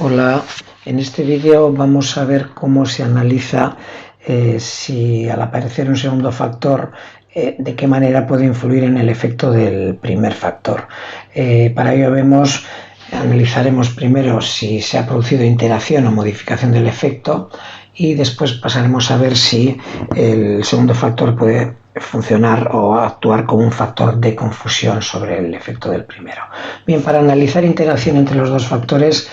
Hola, en este vídeo vamos a ver cómo se analiza si al aparecer un segundo factor, de qué manera puede influir en el efecto del primer factor. Para ello analizaremos primero si se ha producido interacción o modificación del efecto y después pasaremos a ver si el segundo factor puede funcionar o actuar como un factor de confusión sobre el efecto del primero. Bien, para analizar interacción entre los dos factores,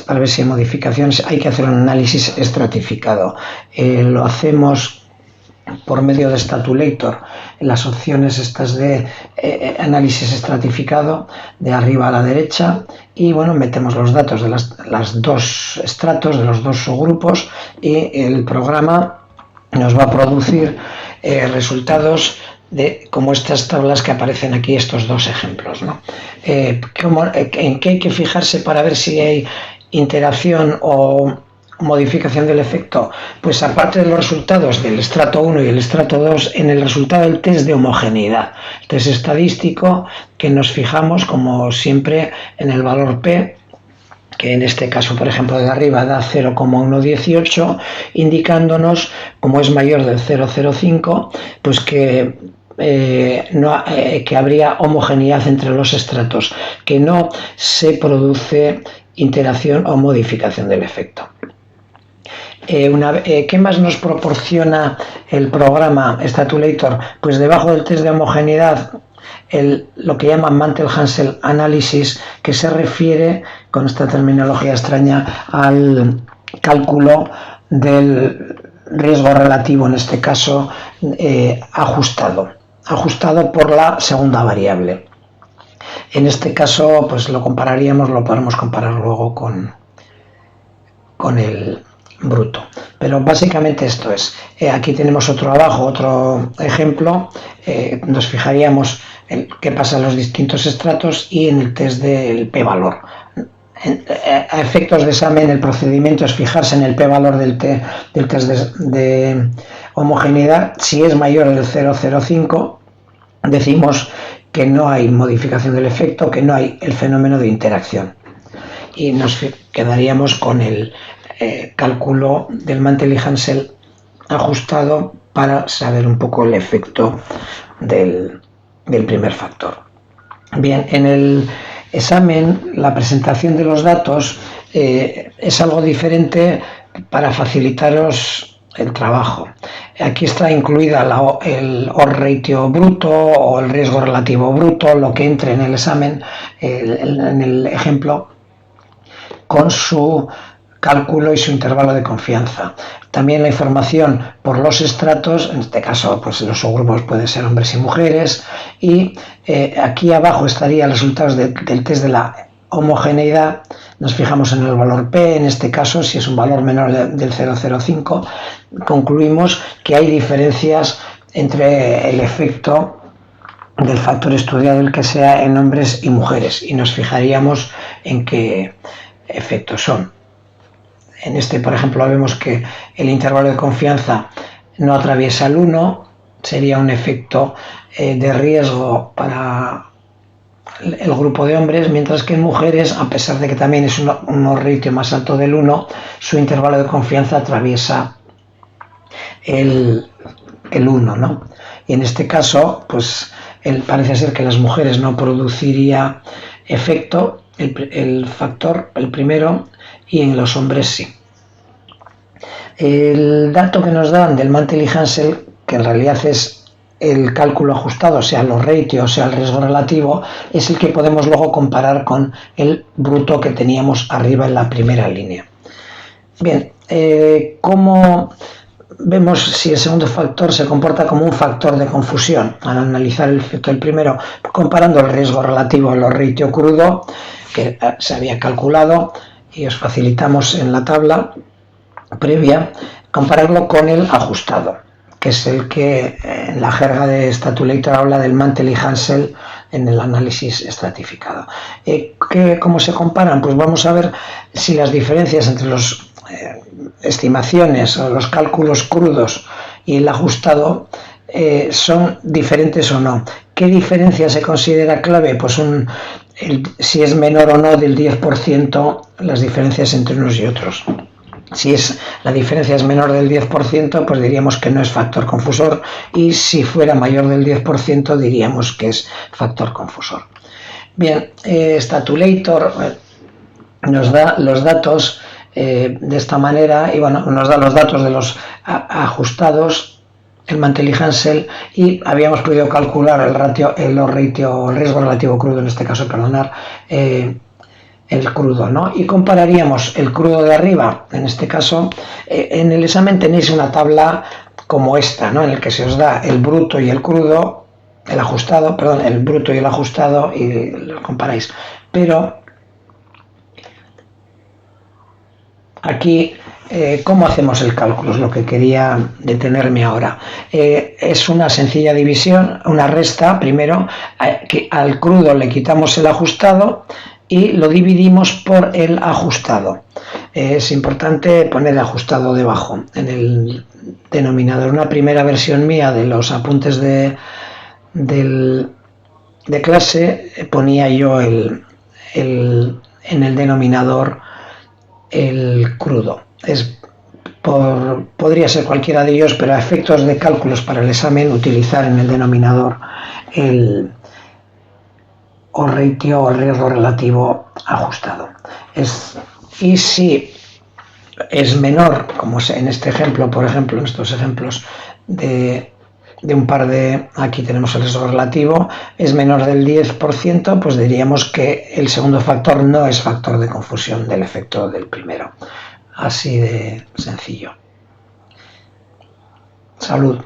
para ver si hay modificaciones, hay que hacer un análisis estratificado. Lo hacemos por medio de Statulator, las opciones estas de análisis estratificado, de arriba a la derecha, y bueno, metemos los datos de las dos estratos, de los dos subgrupos, y el programa nos va a producir resultados como estas tablas que aparecen aquí, estos dos ejemplos, ¿no? ¿En qué hay que fijarse para ver si hay interacción o modificación del efecto? Pues aparte de los resultados del estrato 1 y el estrato 2, en el resultado del test de homogeneidad, el test estadístico, que nos fijamos como siempre en el valor P, que en este caso, por ejemplo, de arriba da 0,118, indicándonos, como es mayor del 0,05, pues que habría homogeneidad entre los estratos, que no se produce interacción o modificación del efecto. ¿Qué más nos proporciona el programa Statulator? Pues debajo del test de homogeneidad, lo que llaman Mantel-Hansel Analysis, que se refiere, con esta terminología extraña, al cálculo del riesgo relativo, en este caso ajustado por la segunda variable. En este caso, pues lo podremos comparar luego con el bruto. Pero básicamente esto es. Aquí tenemos otro ejemplo. Nos fijaríamos en qué pasa en los distintos estratos y en el test del p-valor. A efectos de examen, el procedimiento es fijarse en el p-valor del test de homogeneidad. Si es mayor del 0,05, decimos que no hay modificación del efecto, que no hay el fenómeno de interacción. Y nos quedaríamos con el cálculo del Mantel-Hansel ajustado para saber un poco el efecto del primer factor. Bien, en el examen, la presentación de los datos es algo diferente para facilitaros el trabajo. Aquí está incluida el odds ratio bruto o el riesgo relativo bruto, lo que entre en el examen, en el ejemplo, con su cálculo y su intervalo de confianza. También la información por los estratos, en este caso pues los subgrupos pueden ser hombres y mujeres, y aquí abajo estarían los resultados del test de la homogeneidad. Nos fijamos en el valor P, en este caso si es un valor menor del 0,05, concluimos que hay diferencias entre el efecto del factor estudiado, el que sea en hombres y mujeres, y nos fijaríamos en qué efectos son. En este, por ejemplo, vemos que el intervalo de confianza no atraviesa el 1, sería un efecto de riesgo para el grupo de hombres, mientras que en mujeres, a pesar de que también es un odds ratio más alto del 1, su intervalo de confianza atraviesa el 1, ¿no? Y en este caso, pues parece ser que en las mujeres no produciría efecto el factor, el primero, y en los hombres sí. El dato que nos dan del Mantel-Hansel, que en realidad es el cálculo ajustado, sea los ratios, sea el riesgo relativo, es el que podemos luego comparar con el bruto que teníamos arriba en la primera línea. Bien, ¿cómo vemos si el segundo factor se comporta como un factor de confusión? Al analizar el efecto del primero, comparando el riesgo relativo a los ratio crudo, que se había calculado, y os facilitamos en la tabla previa, compararlo con el ajustado, que es el que en la jerga de Statulator habla del Mantel-Hansel en el análisis estratificado. ¿Cómo se comparan? Pues vamos a ver si las diferencias entre las estimaciones o los cálculos crudos y el ajustado son diferentes o no. ¿Qué diferencia se considera clave? Pues si es menor o no del 10% las diferencias entre unos y otros. Si la diferencia es menor del 10%, pues diríamos que no es factor confusor, y si fuera mayor del 10% diríamos que es factor confusor. Bien, Statulator nos da los datos de esta manera, y bueno, nos da los datos de los ajustados, el Mantel y Hansel, y habíamos podido calcular el riesgo relativo crudo, en este caso, perdonar, el crudo, ¿no? Y compararíamos el crudo de arriba, en este caso, en el examen tenéis una tabla como esta, ¿no? En el que se os da el bruto y el crudo, el ajustado, perdón, el bruto y el ajustado, y lo comparáis. Pero aquí, ¿cómo hacemos el cálculo? Es lo que quería detenerme ahora. Es una sencilla división, una resta. Primero, que al crudo le quitamos el ajustado y lo dividimos por el ajustado. Es importante poner ajustado debajo en el denominador. Una primera versión mía de los apuntes de clase ponía yo en el denominador el crudo. Podría ser cualquiera de ellos, pero a efectos de cálculos para el examen, utilizar en el denominador el ratio o riesgo relativo ajustado. Y si es menor, como en este ejemplo, por ejemplo, en estos ejemplos de un par de, aquí tenemos el riesgo relativo, es menor del 10%, pues diríamos que el segundo factor no es factor de confusión del efecto del primero. Así de sencillo. Salud.